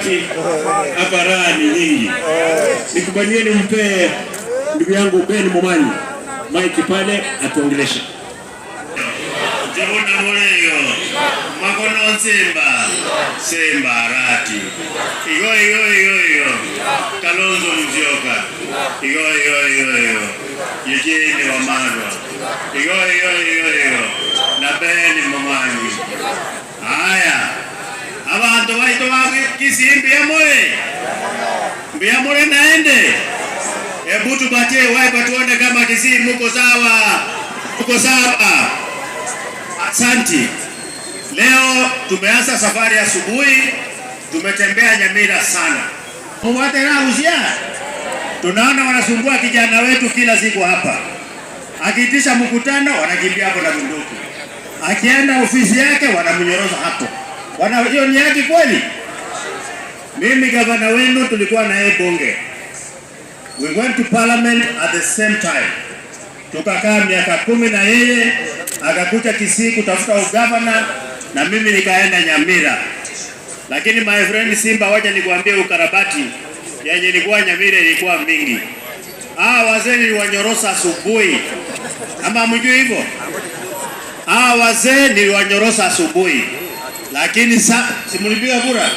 Arati hapa raha ni nyingi. Nikubalieni mpe ndugu yangu Ben Momanyi maiki pale atuongeleshe. Jabuna moleyo makono Simba Arati iyo Kalonzo Musyoka iyo Eugene Wamalwa iyo na Ben Momanyi. Haya abantu baito ba Kisii mbiyamole naende. Hebu tupatie wipe tuone kama Kisii mko sawa. Asante. Leo tumeanza safari asubuhi, tumetembea Nyamira sana. Tunaona wanasumbua kijana wetu kila siku hapa. Akiitisha mkutano wanakimbia hapo na bunduki. Akienda ofisi yake wanamnyoroza hapo. Hiyo ni haki kweli? Mimi gavana wenu tulikuwa na yeye bunge. We went to parliament at the same time. Tukakaa miaka 10 na yeye, akakuja Kisii kutafuta ugavana na mimi nikaenda Nyamira. Lakini my friend Simba, wacha nikwambie ukarabati yenye ilikuwa Nyamira ilikuwa mingi. Wazee niliwanyorosa asubuhi. Ama mjui hivyo? Wazee niliwanyorosa asubuhi. Lakini simulipiga kura.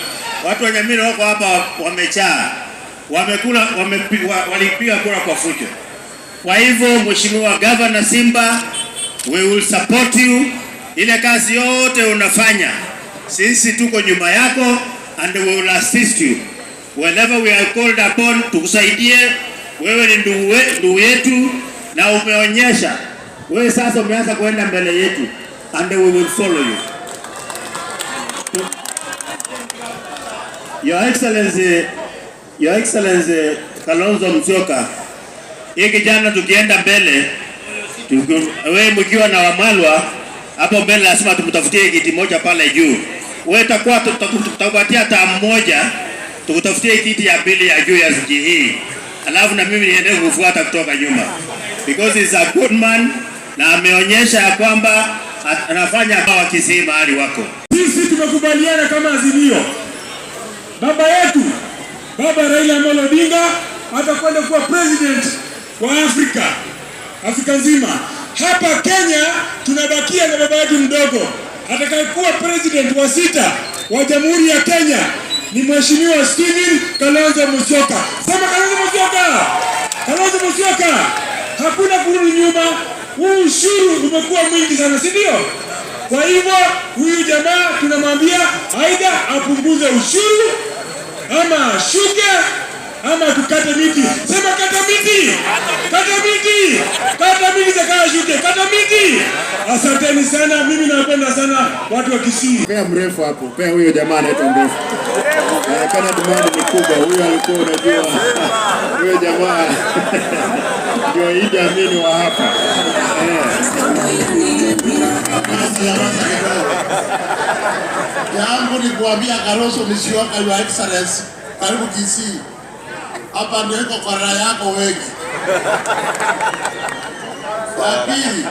Watu wa Nyamira wako hapa wamechaa. Walipiga kura kwa fujo. Kwa hivyo Mheshimiwa Governor Simba, we will support you. Ile kazi yote unafanya, sisi tuko nyuma yako and we will assist you whenever we are called upon. Tukusaidie. Wewe ni ndugu yetu na umeonyesha wewe sasa umeanza kwenda mbele yetu and we will follow you. Your Excellency Kalonzo Musyoka, hiki jana tukienda mbele, wewe mkiwa na Wamalwa hapo mbele, lazima tumtafutie kiti moja pale juu. Wewe tutakupatia tamu moja, tukutafutie kiti ya pili ya juu ya ziki hii. Alafu na mimi niende kufuata kutoka nyuma. Because he's a good man na ameonyesha kwamba anafanya kwa Kisii mahali wako. Sisi tumekubaliana kama azimio. Baba yetu, Baba Raila Amolo Odinga atakwenda kuwa president wa Afrika nzima. Hapa Kenya tunabakia na baba yetu mdogo. Atakayekuwa president wa 6 wa Jamhuri ya Kenya ni Mheshimiwa Steven Kalonzo Musyoka. Sema Kalonzo Musyoka! Kalonzo Musyoka! Hakuna kurudi nyuma. Huu ushuru umekuwa mwingi sana, si ndio? Kwa hivyo huyu jamaa tunamwambia aidha apunguze ushuru ama shuke ama tukate miti. Sema kata miti! Kata miti! Kata miti zakawa shuke! Kata miti! Asanteni sana, mimi napenda sana watu wa Kisii. Pea mrefu hapo, pea huyo jamaa anaitwa mrefu. Kana dumani ni kubwa, huyo alikuwa unajua. Huyo jamaa ndio Idi Amin wa hapa. Yangu ni kuambia Kalonzo Musyoka, Your Excellency, karibu Kisii. Hapa ndio iko kwa raha yako wengi. Pili,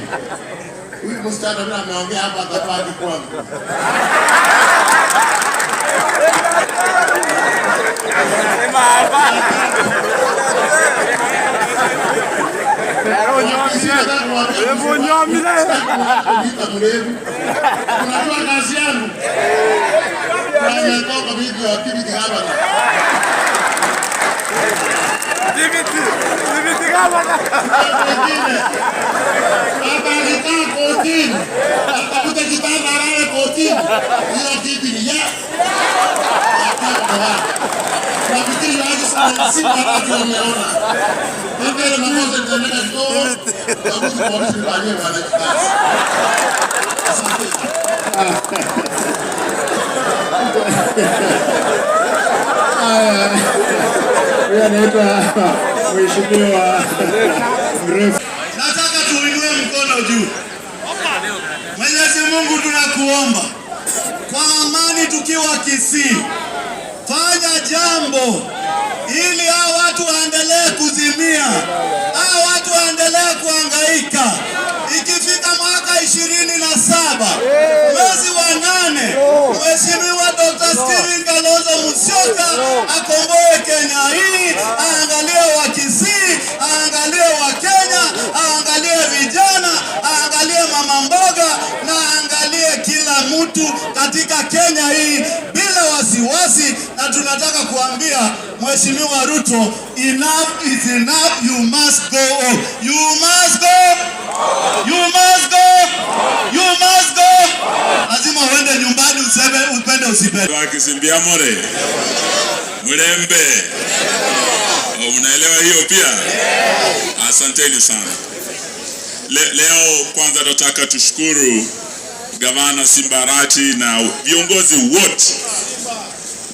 huyu msichana mimi ameongea hapa atapaki kwangu. Unajua kazi yangu. Nimetoka video ya TV hapa. Diviti kama hapa alikaa kotini. Atakuta kitanda alale kotini. Hiyo kitu ni ya. Nafikiri waje sana Simba Arati wameona. Ndio makosa ndio kidogo. Sababu polisi wenyewe wanajikaza. Huyo anaitwa Mheshimiwa mrefu. Nataka tuinue mkono juu. Mwenyezi Mungu tunakuomba kwa amani tukiwa Kisii, fanya jambo ili hao watu waendelee kuzimia, hao watu waendelee kuhangaika. Ikifika mwaka 27 mwezi wa 8, Mheshimiwa Dr. Steven Kalonzo Musyoka Kisii, na tunataka kuambia Mheshimiwa Ruto, enough is enough, you must go home. You must go. You must go. You must go. Lazima uende nyumbani, useme upende usipende. Wakisimbia more. Mrembe. Unaelewa hiyo pia? Asanteni sana. Leo kwanza nataka tushukuru Gavana Simba Arati na viongozi wote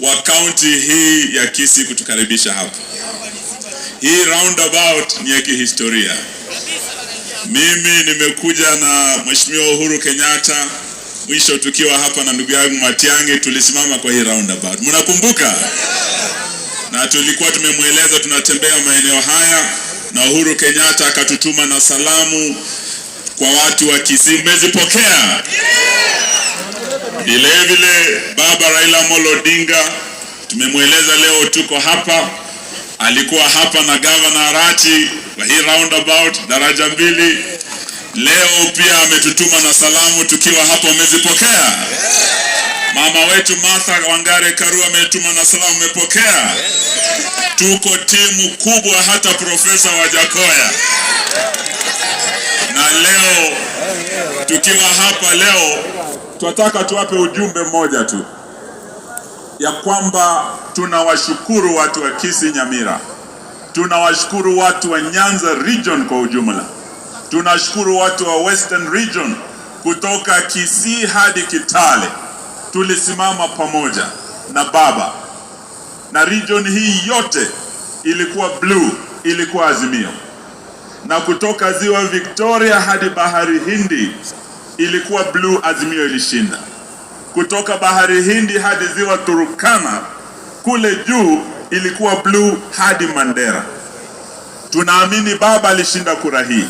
wa kaunti hii ya Kisii kutukaribisha hapa. Hii roundabout ni ya kihistoria. Mimi nimekuja na Mheshimiwa Uhuru Kenyatta, mwisho tukiwa hapa na ndugu yangu Matiang'i, tulisimama kwa hii roundabout. Mnakumbuka? Na tulikuwa tumemweleza tunatembea maeneo haya, na Uhuru Kenyatta akatutuma na salamu kwa watu wa Kisii. Mmezipokea? Vile vile Baba Raila Amolo Odinga tumemweleza leo tuko hapa, alikuwa hapa na Governor Arati kwa hii roundabout daraja mbili. Leo pia ametutuma na salamu tukiwa hapa. Mmezipokea? Mama wetu Martha Wangare Karua ametuma na salamu, mmepokea? Tuko timu kubwa, hata Profesa Wajakoya. Na leo tukiwa hapa leo tunataka tuwape ujumbe mmoja tu, ya kwamba tunawashukuru watu wa Kisii Nyamira, tunawashukuru watu wa Nyanza region kwa ujumla, tunashukuru watu wa Western region kutoka Kisii hadi Kitale. Tulisimama pamoja na baba, na region hii yote ilikuwa blue, ilikuwa Azimio, na kutoka ziwa Victoria hadi bahari Hindi ilikuwa blue, Azimio ilishinda. Kutoka bahari Hindi hadi ziwa Turkana kule juu ilikuwa blue hadi Mandera. Tunaamini baba alishinda kura hii,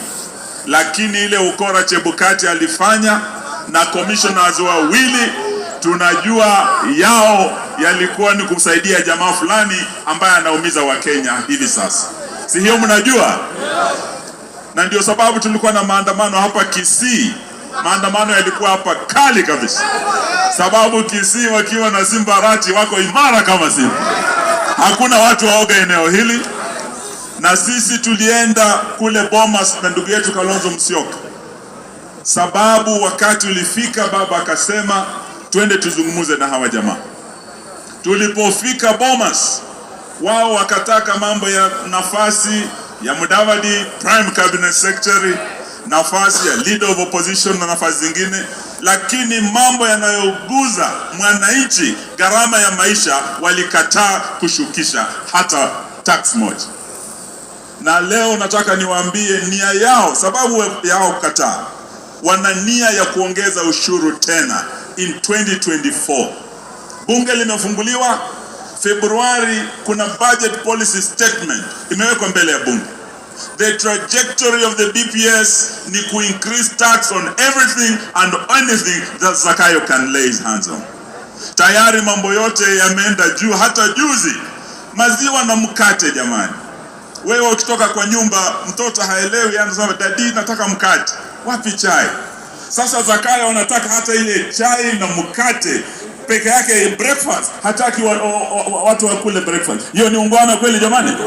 lakini ile ukora Chebukati alifanya na commissioners wawili, tunajua yao yalikuwa ni kusaidia jamaa fulani ambaye anaumiza Wakenya hivi sasa. Si hiyo mnajua? Na ndio sababu tulikuwa na maandamano hapa Kisii. Maandamano yalikuwa hapa kali kabisa, sababu Kisii wakiwa na Simba Arati wako imara kama Simba. Hakuna watu waoga eneo hili. Na sisi tulienda kule Bomas na ndugu yetu Kalonzo Musyoka, sababu wakati ulifika baba akasema twende tuzungumuze na hawa jamaa. Tulipofika Bomas, wao wakataka mambo ya nafasi ya Mudavadi Prime Cabinet Secretary, nafasi ya Leader of Opposition na nafasi zingine, lakini mambo yanayoguza mwananchi, gharama ya maisha, walikataa kushukisha hata tax moja. Na leo nataka niwaambie nia yao, sababu yao kukataa, wana nia ya kuongeza ushuru tena in 2024. Bunge limefunguliwa Februari, kuna budget policy statement imewekwa mbele ya bunge. The trajectory of the BPS ni to increase tax on everything and anything that Zakayo can lay his hands on. Tayari mambo yote yameenda juu, hata juzi maziwa na mkate. Jamani, wewe ukitoka kwa nyumba mtoto haelewi, anasema dadi nataka mkate, wapi chai? Sasa Zakayo wanataka hata ile chai na mkate peke yake, breakfast hataki watu wakule breakfast. Hiyo ni ungwana kweli jamani?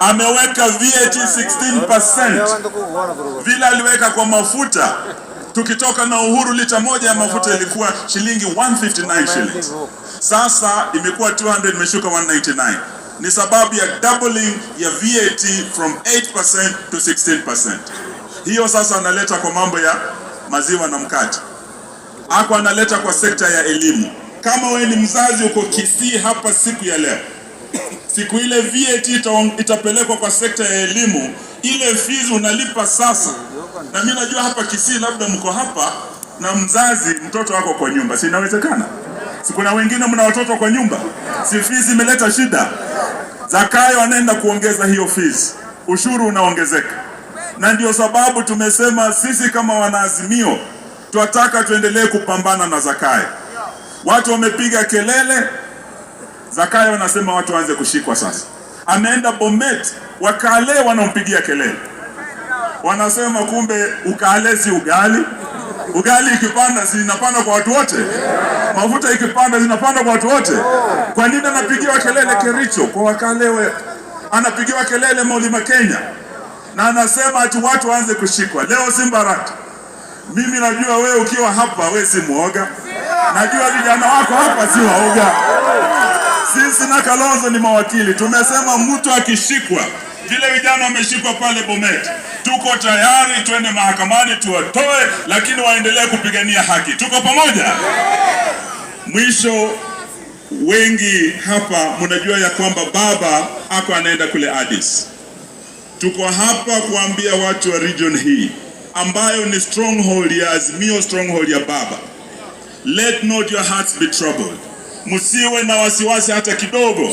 Ameweka VAT 16%. Vile aliweka kwa mafuta, tukitoka na uhuru lita moja ya mafuta ilikuwa shilingi 159 shillings. Sasa imekuwa 200, imeshuka 199. Ni sababu ya doubling ya VAT from 8% to 16%. Hiyo sasa analeta kwa mambo ya maziwa na mkate. Ako analeta kwa sekta ya elimu. Kama we ni mzazi uko Kisii hapa siku ya leo, siku ile VAT itapelekwa kwa sekta ya elimu, ile fees unalipa sasa. Na mimi najua hapa Kisii labda mko hapa na mzazi mtoto wako kwa nyumba, si inawezekana? Si kuna wengine mna watoto kwa nyumba? Si fees imeleta shida? Zakayo anaenda kuongeza hiyo fees, ushuru unaongezeka. Na ndio sababu tumesema sisi kama wanaazimio tunataka tuendelee kupambana na Zakayo. Watu wamepiga kelele, Zakayo wanasema watu waanze kushikwa sasa. Ameenda Bomet, wakale wanampigia kelele. Wanasema kumbe ukale si ugali, Ugali ikipanda zinapanda kwa watu wote. Mafuta ikipanda zinapanda kwa watu wote. Kwa nini anapigiwa kelele Kericho kwa wakalewe? Anapigiwa kelele Mlima Kenya. Na anasema ati watu waanze kushikwa. Leo Simba Arati. Mimi najua wewe ukiwa hapa wewe si muoga. Najua vijana wako hapa si waoga. Sisi na Kalonzo ni mawakili. Tumesema mtu akishikwa, vile vijana wameshikwa pale Bomet, tuko tayari twende mahakamani tuwatoe, lakini waendelee kupigania haki. Tuko pamoja. Mwisho, wengi hapa mnajua ya kwamba baba ako anaenda kule Addis. Tuko hapa kuambia watu wa region hii ambayo ni stronghold ya Azimio, stronghold ya baba. Let not your hearts be troubled. Msiwe na wasiwasi hata kidogo.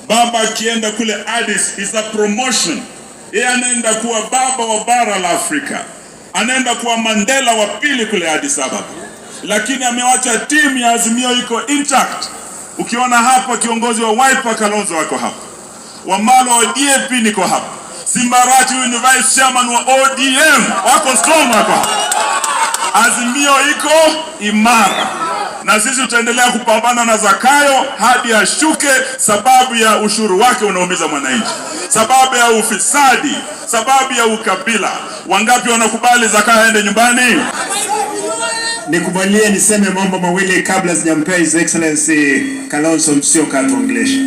Baba akienda kule Addis is a promotion. Yeye anaenda kuwa baba wa bara la Afrika. Anaenda kuwa Mandela wa pili kule Addis Ababa. Lakini amewacha timu ya Azimio iko intact. Ukiona hapa kiongozi wa Wiper Kalonzo wako hapa. Wamalo wa DAP niko hapa. Simba Arati huyu ni vice chairman wa ODM. Wako strong wako hapa. Azimio iko imara. Na sisi tutaendelea kupambana na Zakayo hadi ashuke, sababu ya ushuru wake unaumiza mwananchi. Sababu ya ufisadi, sababu ya ukabila. Wangapi wanakubali Zakayo aende nyumbani? Nikubalie niseme mambo mawili kabla sijampea His Excellency Kalonzo Musyoka tuongeleshe.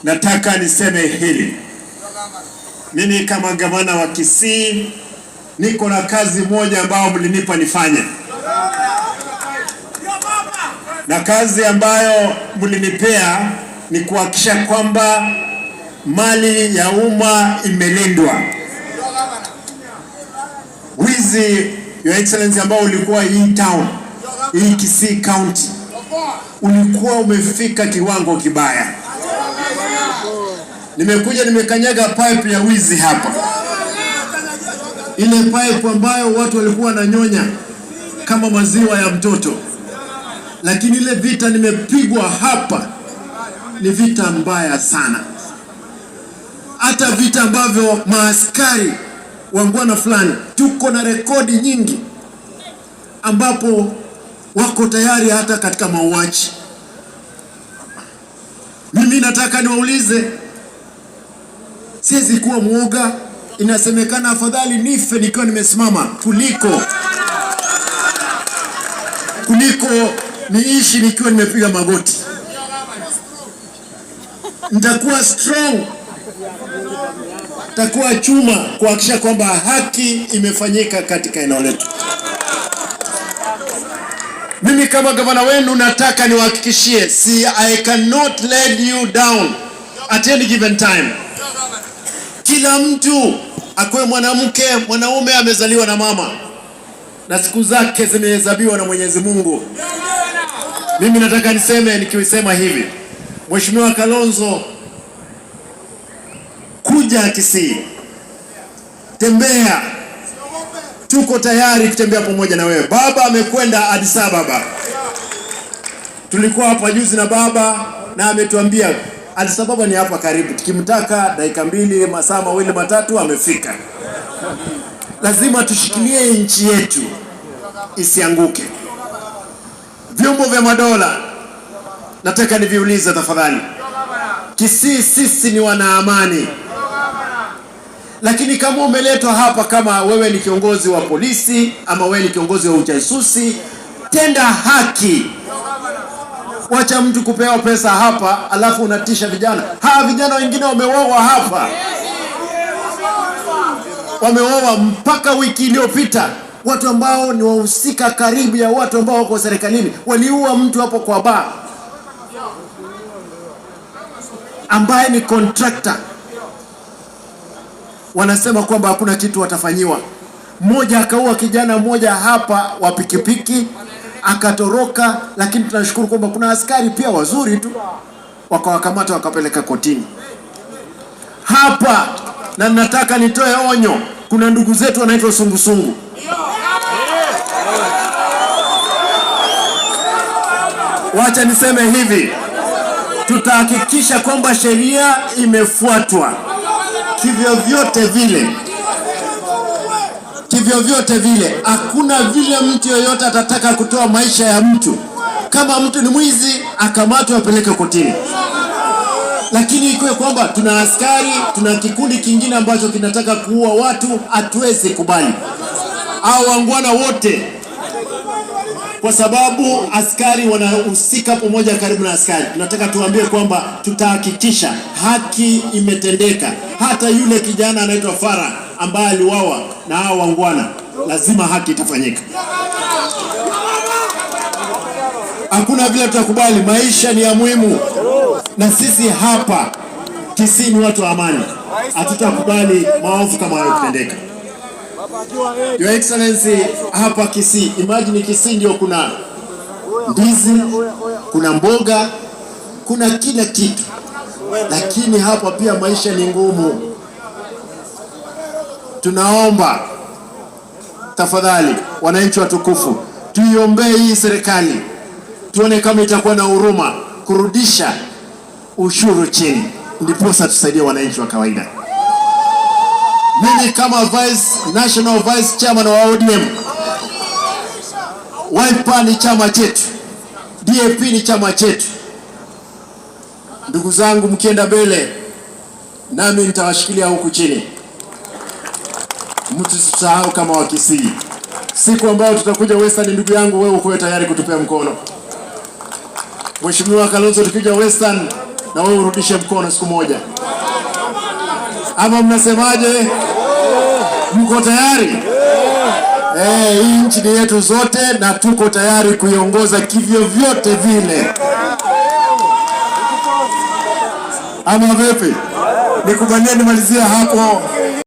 Nataka niseme hili. Mimi kama gavana wa Kisii niko na kazi moja ambayo mlinipa nifanye. Na kazi ambayo mlinipea ni kuhakikisha kwamba mali ya umma imelindwa. Wizi, Your Excellency, ambao ulikuwa hii town, hii Kisii County, ulikuwa umefika kiwango kibaya. Nimekuja nimekanyaga pipe ya wizi hapa. Ile pipe ambayo watu walikuwa wananyonya kama maziwa ya mtoto. Lakini ile vita nimepigwa hapa ni vita mbaya sana. Hata vita ambavyo maaskari wangwana fulani, tuko na rekodi nyingi ambapo wako tayari hata katika mauaji. Mimi nataka niwaulize, siwezi kuwa muoga. Inasemekana afadhali nife nikiwa nimesimama kuliko niishi nikiwa nimepiga magoti. Nitakuwa strong, nitakuwa chuma kuhakikisha kwamba haki imefanyika katika eneo letu. Mimi kama gavana wenu nataka niwahakikishie, I cannot let you down at any given time. Kila mtu akwe mwanamke, mwanaume amezaliwa na mama na siku zake zimehesabiwa na Mwenyezi Mungu. Mimi nataka niseme, nikiwisema hivi, Mheshimiwa Kalonzo, kuja Kisii, tembea, tuko tayari kutembea pamoja na wewe. Baba amekwenda Addis Ababa, tulikuwa hapa juzi na baba na ametuambia Addis Ababa ni hapa karibu, tukimtaka dakika 2 masaa 2 matatu amefika. Lazima tushikilie nchi yetu isianguke. Vyombo vya madola, nataka niviulize tafadhali. Kisii sisi ni wana amani. Lakini kama umeletwa hapa kama wewe ni kiongozi wa polisi ama wewe ni kiongozi wa ujasusi, tenda haki. Wacha mtu kupewa pesa hapa alafu unatisha vijana. Vijana wengine wameuawa hapa. Wameuawa mpaka wiki iliyopita. Watu ambao ni wahusika karibu ya watu ambao wako serikalini waliua mtu hapo kwa baa ambaye ni contractor. Wanasema kwamba hakuna kitu watafanyiwa. Mmoja akaua kijana mmoja hapa wa pikipiki akatoroka, lakini tunashukuru kwamba kuna askari pia wazuri tu wakawakamata wakapeleka kotini hapa. Na nataka nitoe onyo, kuna ndugu zetu wanaitwa sungusungu. Wacha niseme hivi, tutahakikisha kwamba sheria imefuatwa kivyo vyote vile. kivyovyote vile. Hakuna vile mtu yoyote atataka kutoa maisha ya mtu. Kama mtu ni mwizi, akamatwe apeleke kotini. Lakini ikiwe kwamba tuna askari, tuna kikundi kingine ambacho kinataka kuua watu, hatuwezi kubali. Au wangwana wote, kwa sababu askari wanahusika pamoja karibu na askari. Tunataka tuambie kwamba tutahakikisha haki imetendeka. Hata yule kijana anaitwa Farah ambaye aliuawa na hao wangwana, lazima haki itafanyika. Hakuna vile tutakubali, maisha ni ya muhimu. Na sisi hapa Kisii ni watu wa amani. Hatutakubali maovu kama hayo kutendeka. Your Excellency, hapa Kisii, imagine Kisii ndio kuna ndizi, kuna mboga, kuna kila kitu. Lakini hapa pia maisha ni ngumu. Tunaomba tafadhali, wananchi watukufu, tuiombee hii serikali. Tuone kama itakuwa na huruma kurudisha ushuru chini, ndiposa tusaidie wananchi wa kawaida. Mimi kama National Vice Chairman wa ODM, Wiper ni chama chetu, DAP ni chama chetu. Ndugu zangu, mkienda mbele nami nitawashikilia huku chini. Mtusisahau kama wa Kisii. Siku ambayo tutakuja Western, ndugu yangu, wewe uko tayari kutupea mkono. Mheshimiwa Kalonzo, tukija Western na wewe urudishe mkono siku moja. Ama mnasemaje? Mko tayari? Hii nchi ni yetu zote na tuko tayari kuiongoza kivyo vyote vile. Ama vipi? Nikubalie nimalizia hapo.